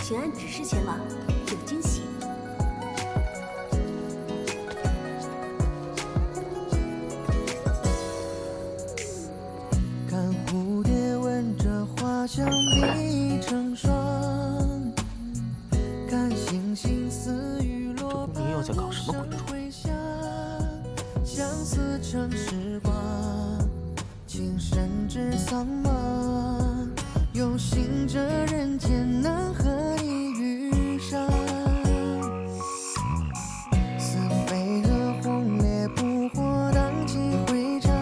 请按指示前往，有惊喜。看蝴蝶闻着花香碧成霜，看星星似雨落这宫明又在搞什么鬼主意？相思成时光，情深知苍茫，有幸这人间能和你遇上。似飞蛾红烈扑火，荡气回肠，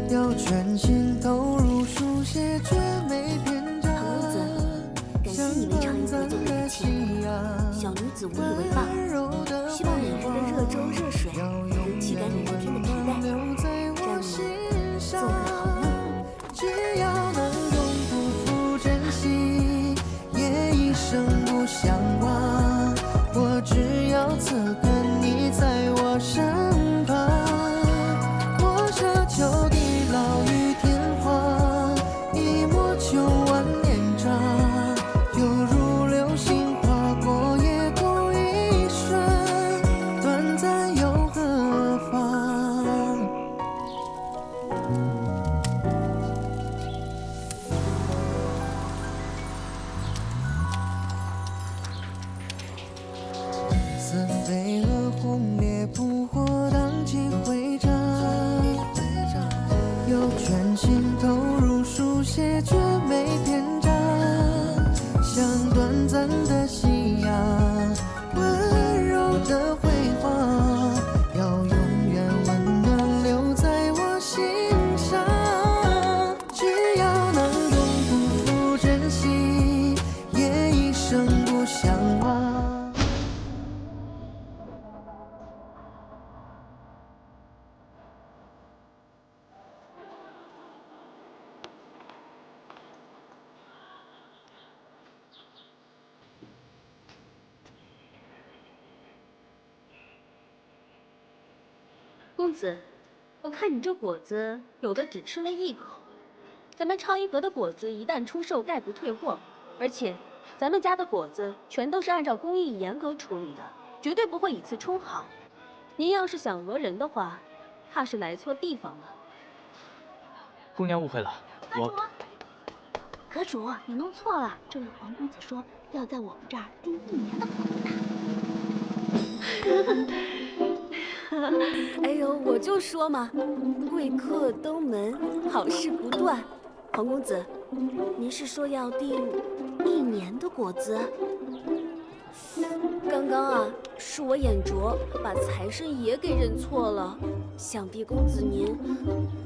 要全心投入书写，绝没篇章。唐公子，感谢你为畅饮合作的一切，小女子无以为报。希望每日的热粥热水能驱赶你一天的疲惫，让你做个好梦。只要能永不负珍惜，也一生不相忘。我只要此刻你在我身旁，我奢求地老与天荒，一抹秋万年长，犹如流星划过夜空一瞬，短暂又何妨？似飞蛾红烈扑火，荡气回肠，有全心投入书写，绝没篇章。像短暂的夕阳，温柔的辉煌，要永远温暖留在我心上。只要能永不负珍惜，也一生不相忘。公子，我看你这果子有的只吃了一口。咱们超一阁的果子一旦出售，概不退货。而且，咱们家的果子全都是按照工艺严格处理的，绝对不会以次充好。您要是想讹人的话，怕是来错地方了。姑娘误会了，我……阁主，你弄错了，这位皇公子说要在我们这儿订1年的果子。哎呦，我就说嘛，贵客登门，好事不断。黄公子，您是说要订1年的果子？刚刚啊，是我眼拙，把财神爷给认错了。想必公子您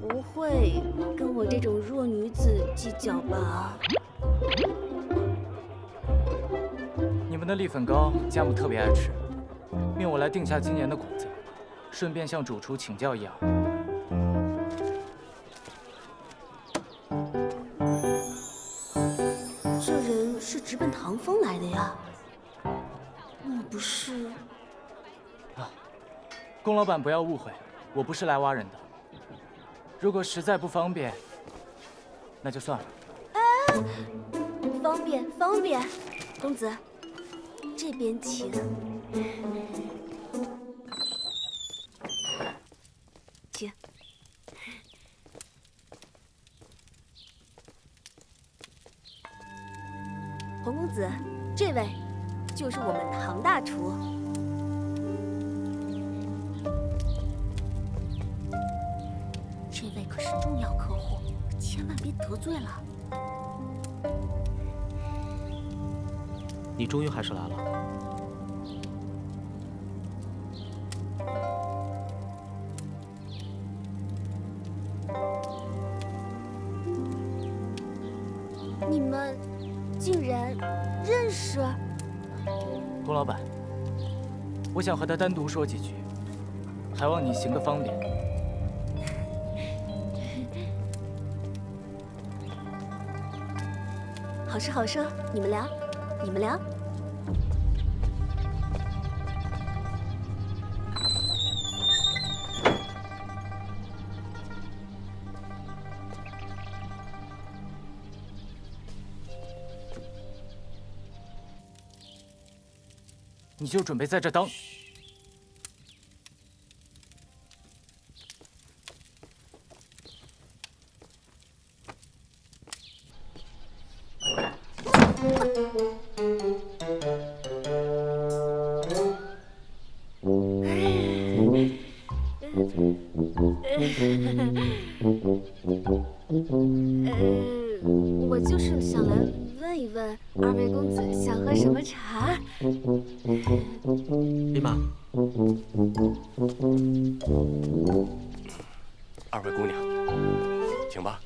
不会跟我这种弱女子计较吧？你们的栗粉糕，家母特别爱吃，命我来定下今年的果子，顺便向主厨请教一二。这人是直奔唐风来的呀？莫不是？龚老板不要误会，我不是来挖人的。如果实在不方便，那就算了。方便方便，公子，这边请。请。洪公子，这位就是我们唐大厨。这位可是重要客户，千万别得罪了。你终于还是来了。你们竟然认识？龚老板，我想和他单独说几句，还望你行个方便。好说好说，你们聊，你们聊。你就准备在这当。我就是想来问一问二位公子想喝什么茶。立马，二位姑娘，请吧。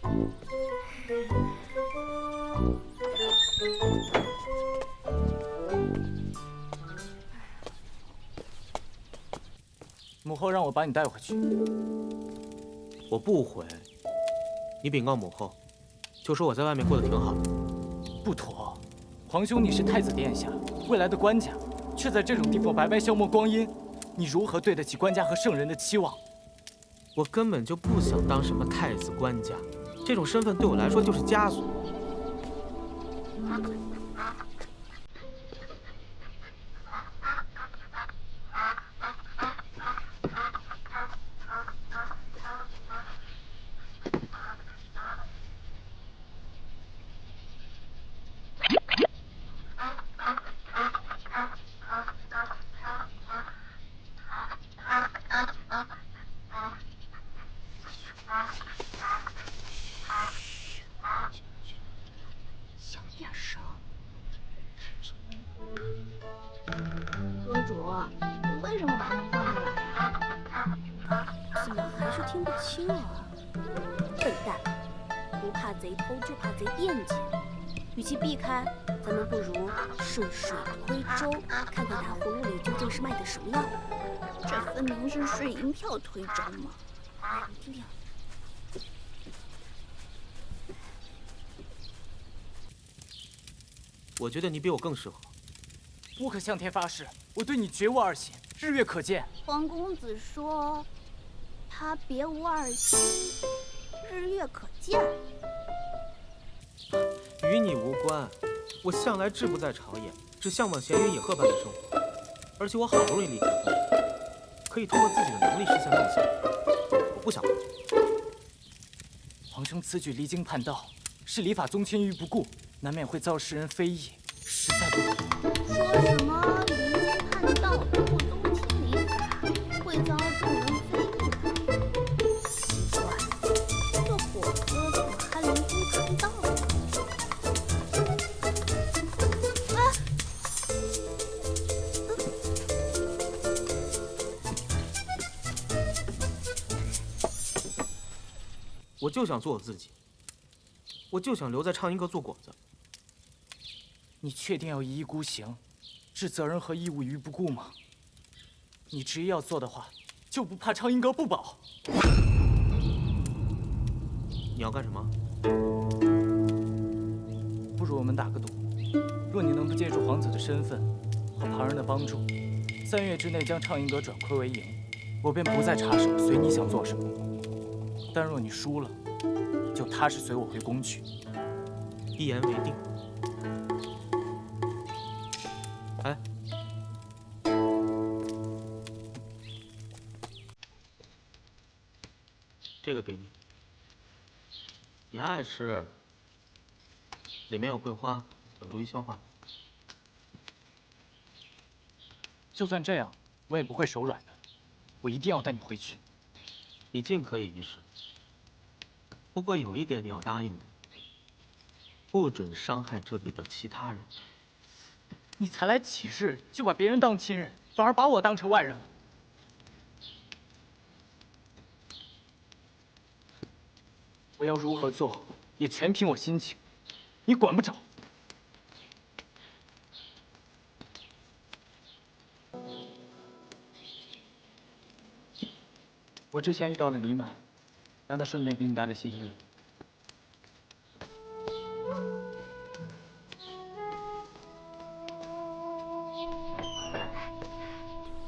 母后让我把你带回去。我不回。你禀告母后，就说我在外面过得挺好的。不妥，皇兄，你是太子殿下，未来的官家，却在这种地方白白消磨光阴，你如何对得起官家和圣人的期望？我根本就不想当什么太子官家，这种身份对我来说就是枷锁。公主，你为什么把它放进来呀？怎么还是听不清啊？笨蛋，不怕贼偷就怕贼惦记。与其避开，咱们不如顺水推舟，看看他葫芦里究竟是卖的什么药。这分明是睡银票推舟嘛！你听听。我觉得你比我更适合。我可向天发誓，我对你绝无二心，日月可见。皇公子说，他别无二心，日月可见。与你无关，我向来志不在朝野，只向往闲云野鹤般的生活。而且我好不容易离开宫里，可以通过自己的能力实现梦想。我不想回去。皇兄此举离经叛道，视礼法宗亲于不顾，难免会遭世人非议，实在不妥。说什么离经叛道，不宗亲礼法，会遭众人非议？奇怪，这伙子怎么还离经叛道呢？我就想做我自己，我就想留在畅音阁做果子。你确定要一意孤行，置责任和义务于不顾吗？你执意要做的话，就不怕畅音阁不保？你要干什么？不如我们打个赌，若你能不借助皇子的身份和旁人的帮助，3月之内将畅音阁转亏为盈，我便不再插手，随你想做什么。但若你输了，就踏实随我回宫去。一言为定。哎，这个给你，你爱吃，里面有桂花，有助于消化。就算这样，我也不会手软的。我一定要带你回去。你尽可以一试，不过有一点你要答应我，不准伤害这里的其他人。你才来几日，就把别人当亲人，反而把我当成外人了。我要如何做，也全凭我心情，你管不着。我之前遇到了李满，让他顺便给你带了些衣物。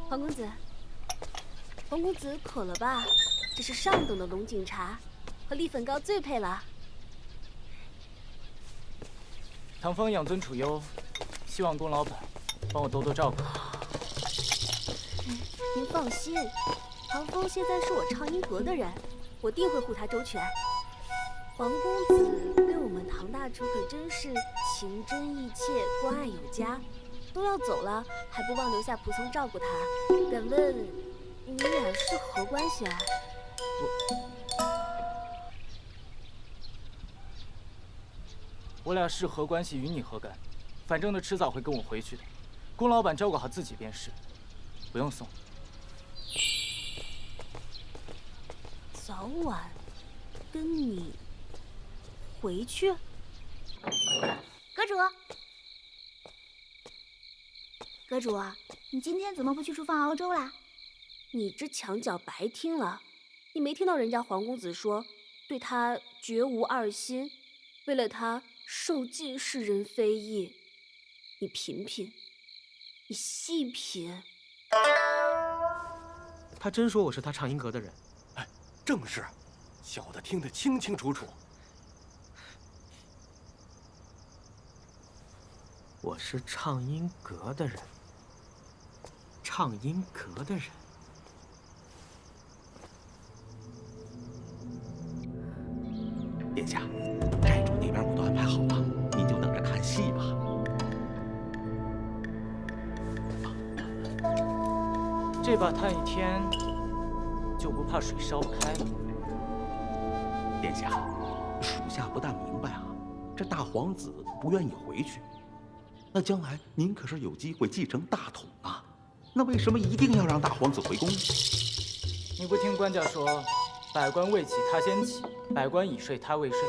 黄公子，黄公子渴了吧？这是上等的龙井茶，和栗粉糕最配了。唐风养尊处优，希望宫老板帮我多多照顾。您放心，唐风现在是我畅音阁的人，我定会护他周全。黄公子对我们唐大厨可真是情真意切，关爱有加。都要走了，还不忘留下仆从照顾他。敢问，你俩是何关系啊？我俩是何关系，与你何干？反正他迟早会跟我回去的。龚老板照顾好自己便是，不用送。早晚跟你回去？阁主，阁主，你今天怎么不去厨房熬粥啦？你这墙角白听了，你没听到人家黄公子说，对他绝无二心，为了他受尽是人非议。你品品，你细品。他真说我是他畅音阁的人？哎，正是，小的听得清清楚楚。我是畅音阁的人，畅音阁的人。殿下，寨主那边我都安排好了，您就等着看戏吧。这把炭一添，就不怕水烧不开了。殿下，属下不大明白啊，这大皇子不愿意回去，那将来您可是有机会继承大统啊，那为什么一定要让大皇子回宫？你不听官家说，百官未起他先起，百官已睡他未睡。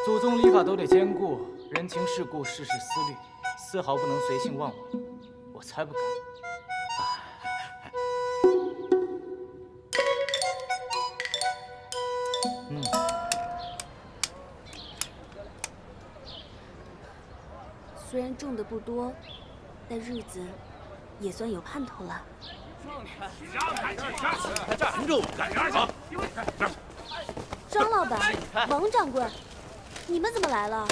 祖宗礼法都得兼顾，人情世故、世事思虑，丝毫不能随性妄为。我才不敢。虽然种的不多，但日子也算有盼头了。站住！干什么？张老板，王掌柜，你们怎么来了？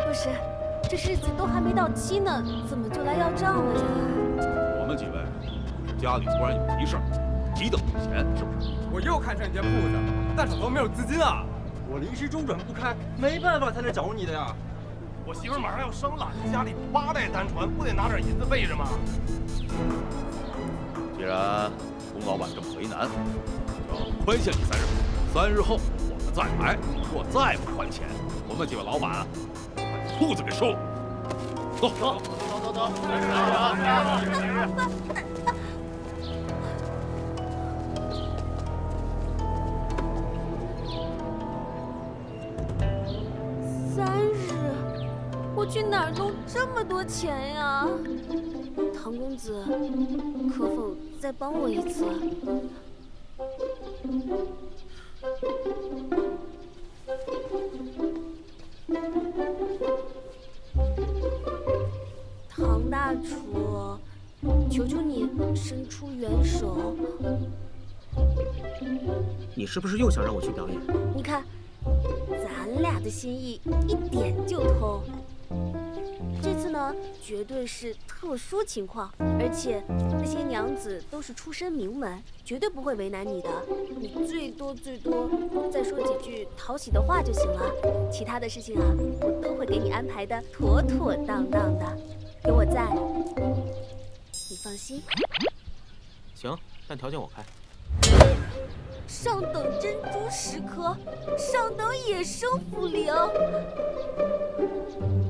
不是，这日子都还没到期呢，怎么就来要账了呀？我们几位是家里突然有急事，急得用钱，是不是？我又看上一间铺子，但手头没有资金啊。我临时周转不开，没办法才来找你的呀。我媳妇马上要生了，家里8代单传，不得拿点银子备着吗？既然龚老板这么为难，就宽限你3日，3日后我们再来。若再不还钱，我们几位老板把铺子给收了。走走走走走。我去哪儿弄这么多钱呀？唐公子，可否再帮我一次？唐大厨，求求你伸出援手！你是不是又想让我去表演？你看，咱俩的心意一点就通。这次呢，绝对是特殊情况，而且那些娘子都是出身名门，绝对不会为难你的。你最多再说几句讨喜的话就行了，其他的事情啊，我都会给你安排的妥妥当当的。有我在，你放心。行，但条件我开。上等珍珠10颗，上等野生茯苓。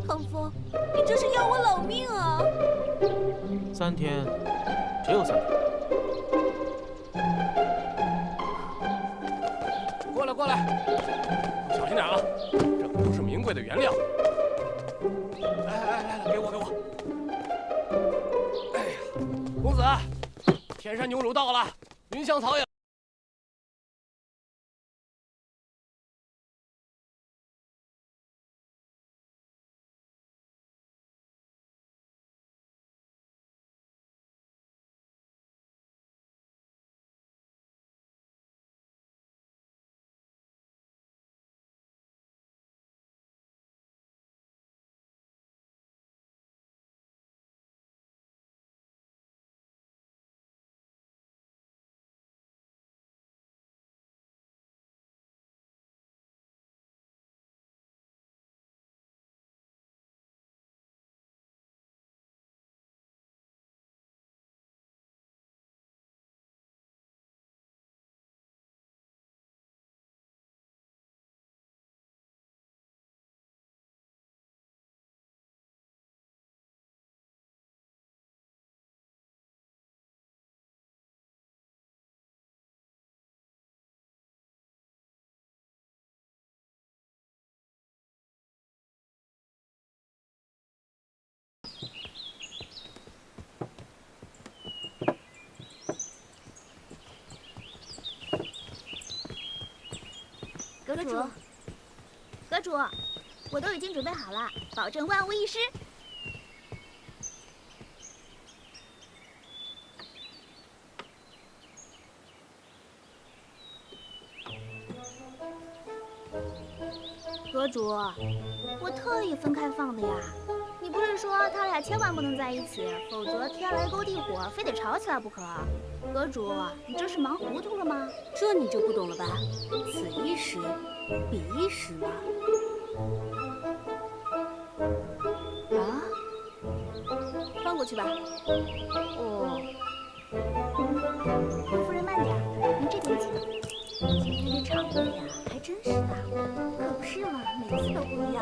唐风，你这是要我老命啊！3天，只有3天。过来过来，小心点啊！这可都是名贵的原料。来，给我。哎呀，公子，天山牛乳到了，云香草也。主，阁主，我都已经准备好了，保证万无一失。阁主，我特意分开放的呀。你不是说他俩千万不能在一起，否则天来勾地火，非得吵起来不可？阁主，你这是忙糊涂了吗？这你就不懂了吧？此一时，彼一时嘛。啊，放过去吧。哦。陆夫人慢点，您这边请。今天这场面呀，还真是大，可不是嘛，每次都不一样。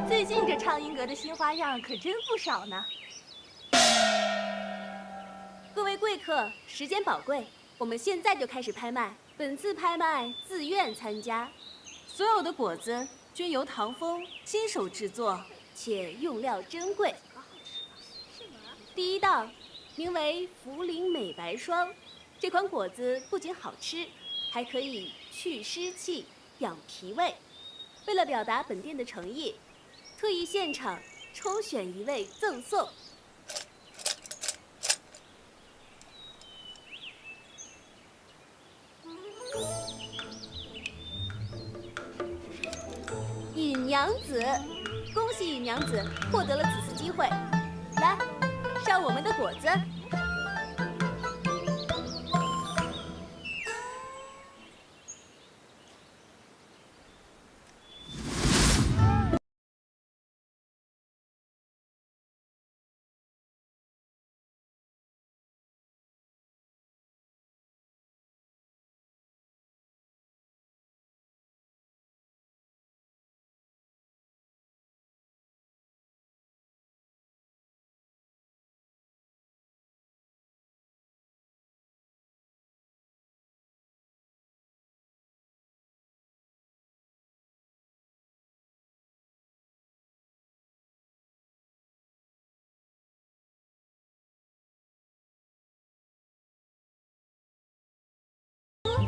最近这畅音阁的新花样可真不少呢。各位贵客，时间宝贵，我们现在就开始拍卖。本次拍卖自愿参加，所有的果子均由唐风亲手制作，且用料珍贵。第一道名为茯苓美白霜，这款果子不仅好吃，还可以去湿气、养脾胃。为了表达本店的诚意，特意现场抽选一位赠送。尹娘子，恭喜尹娘子获得了此次机会。来，上我们的果子。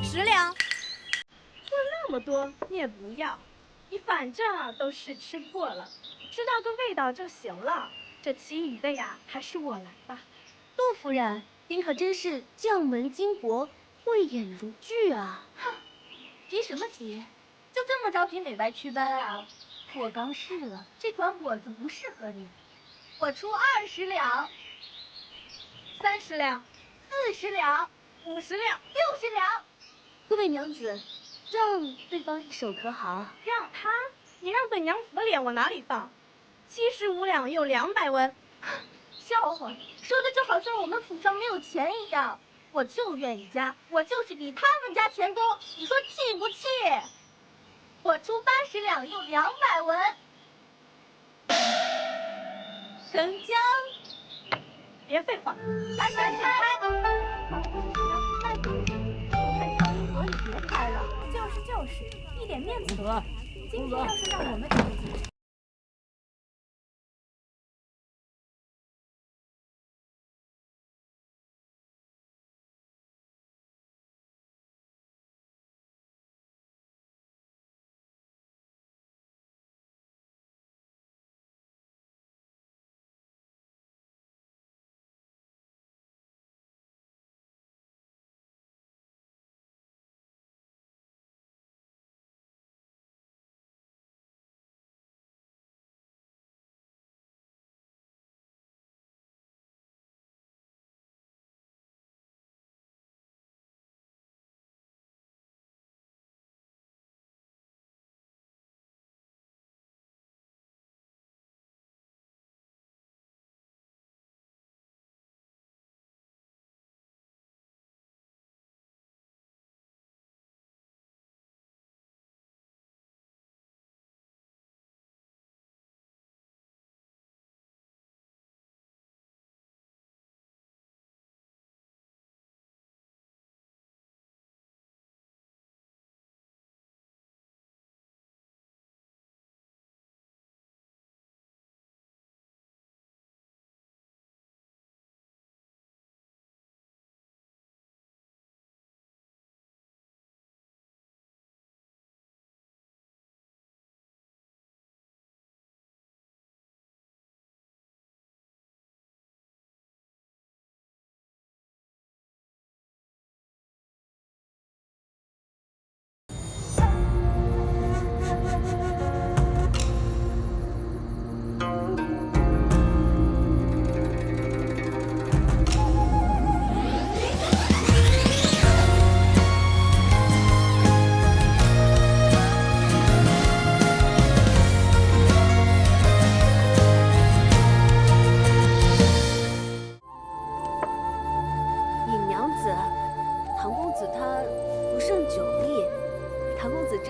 10两，做那么多你也不要，你反正啊都试吃过了，知道个味道就行了。这其余的呀，还是我来吧。杜夫人，您可真是将门金帛，慧眼如炬啊！哼，急什么急？就这么着急美白祛斑啊？我刚试了，这款果子不适合你。我出20两，30两，40两，50两，60两。各位娘子，让对方一手可好？让他？你让本娘子的脸往哪里放？75两又200文，笑话！说的就好像我们府上没有钱一样。我就愿意加，我就是比他们家钱多，你说气不气？我出80两又200文，成交。别废话，把手请开。看畅音阁里别拍了，就是，一点面子都没有。今天要是让我们这么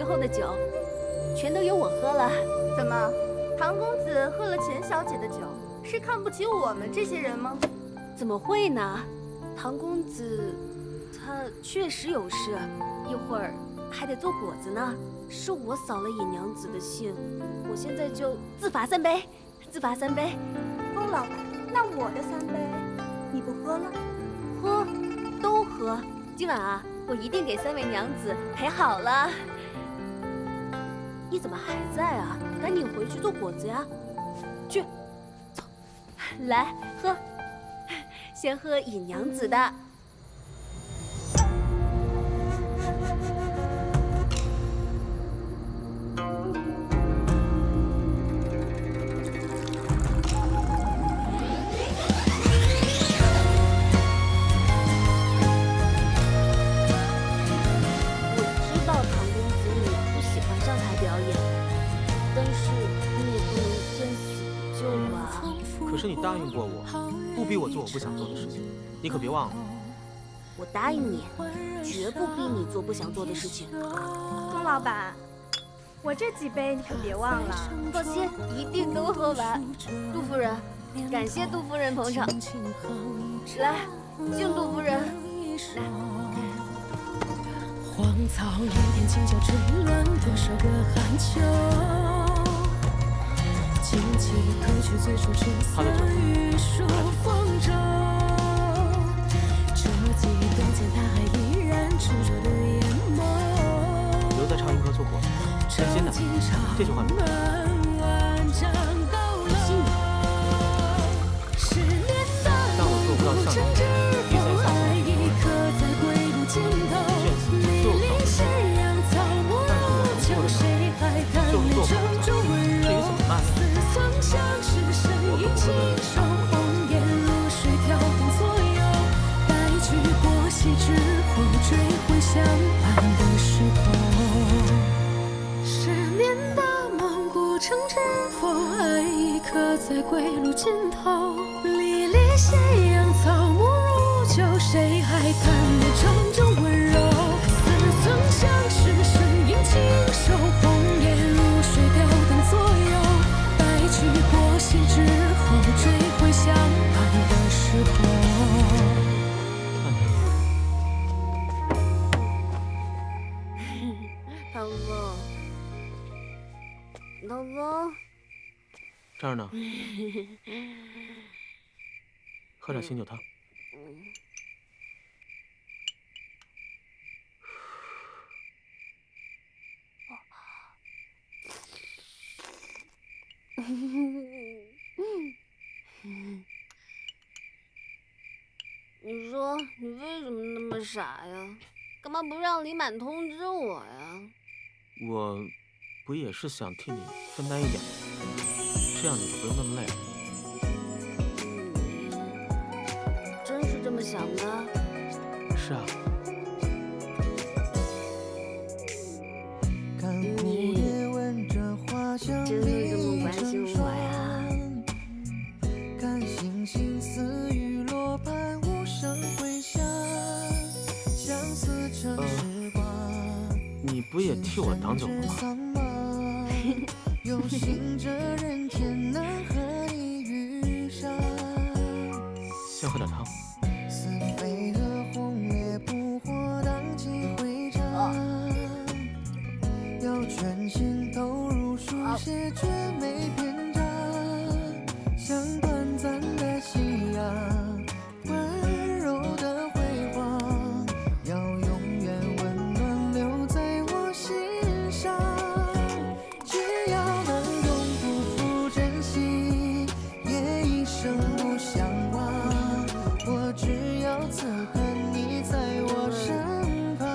之后的酒，全都由我喝了。怎么，唐公子喝了钱小姐的酒，是看不起我们这些人吗？怎么会呢？唐公子他确实有事，一会儿还得做果子呢。是我扫了尹娘子的兴，我现在就自罚3杯，自罚3杯。龚老板，那我的3杯，你不喝了？喝，都喝。今晚啊，我一定给3位娘子陪好了。你怎么还在啊？赶紧回去做果子呀！去，走，来喝，先喝尹娘子的。可是你答应过我，不逼我做我不想做的事情，你可别忘了。我答应你，绝不逼你做不想做的事情。龚老板，我这几杯你可别忘了。放心，一定都喝完。杜夫人，感谢杜夫人捧场。来，敬杜夫人。来。荒草一片，清秋吹乱多少个寒秋。轻轻褪去最初青涩玉树风中，这几冬间他还依然执着的眼眸。留在畅音阁做果，真心的，这句话明白。但我做不到像你预先下好许多人，卷子就有道理，但是我能做的就是做不到。至于怎么办呢？我可不会为了你打破这个。追回相伴的时候，十年的梦古城之风，爱已刻在归路尽头。离离斜阳，草木如旧，谁还谈得城中温柔？似曾相识，身影轻瘦，红颜如水，飘荡左右。白驹过隙之后，追回相伴的时候。唐风，这儿呢，喝点醒酒汤。你说你为什么那么傻呀？干嘛不让李满通知我呀？我不也是想替你分担一点，这样你就不用那么累了。真是这么想的？是啊。你真的这么关心我呀？看星星似雨落般无声回响，相思成时光。你不也替我挡酒了吗？有心这人间难和你遇上。先喝点汤。似飞蛾红烈不火，荡气回肠。要全心投入书写，绝没篇章。像短暂的夕阳，温柔的辉煌，要永远温暖留在我心上。只要能永不负真心，也一生不相忘。我只要此刻你在我身旁。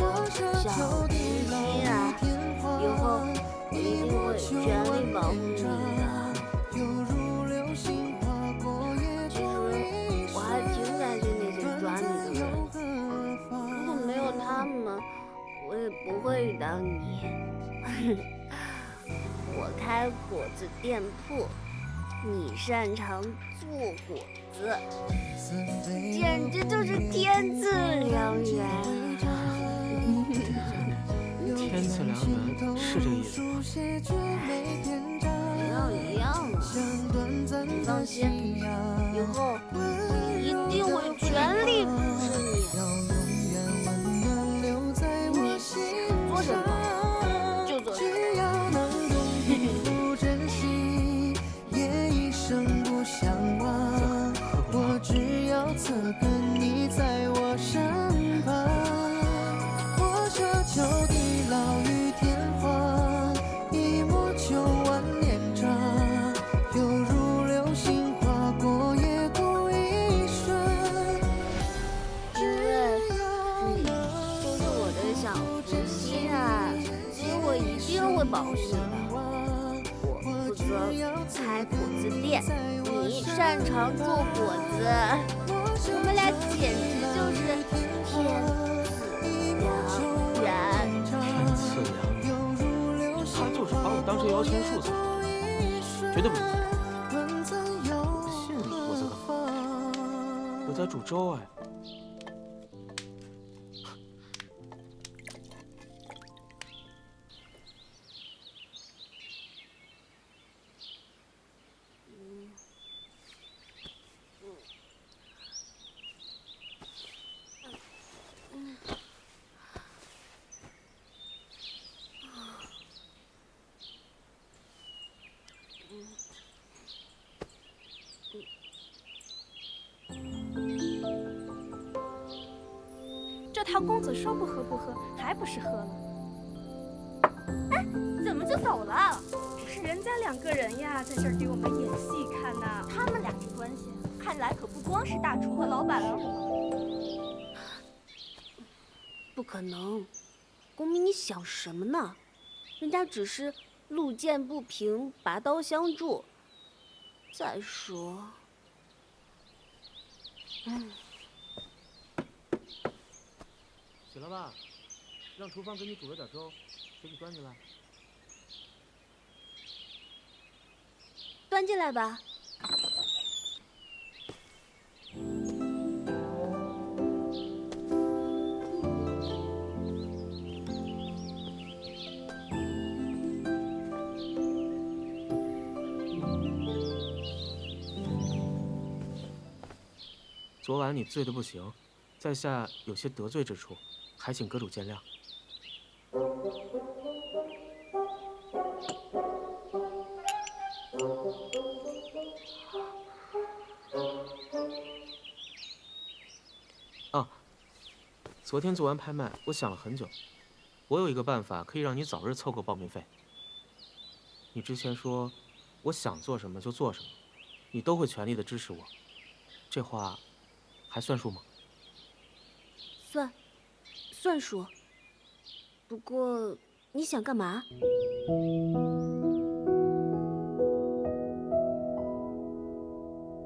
我奢求地老与天荒，以后我一定会全力保护你的。我还挺感谢那些抓你的人，如果没有他们，我也不会遇到你。我开果子店铺，你擅长做果子，简直就是天赐良缘啊！天赐良缘是这个意思吗？一样啊。你放心，以后我一定会全力支持你。你做什么就做什么。我只要侧跟你在我身旁，我奢求地老与天荒，一抹秋万年长，犹如流星划过夜空一瞬。都是我的小福星啊，所以我一定会保护你的。我负责开果子店，你擅长做果子，我们俩简直就是天赐良缘。天赐良缘，他就是把我当成摇钱树才对，绝对不能信。不信你胡子干嘛？我在煮粥哎。这唐公子说不喝不喝，还不是喝了。哎，怎么就走了？是人家2个人呀，在这儿给我们演戏看呢。他们俩这关系，看来可不光是大厨和老板了。不可能，公明，你想什么呢？人家只是路见不平，拔刀相助。再说，起了吧，让厨房给你煮了点粥，给你端进来。端进来吧。昨晚你醉得不行，在下有些得罪之处，还请阁主见谅。啊，昨天做完拍卖，我想了很久，我有一个办法可以让你早日凑够报名费。你之前说，我想做什么就做什么，你都会全力的支持我，这话还算数吗？算数。不过你想干嘛？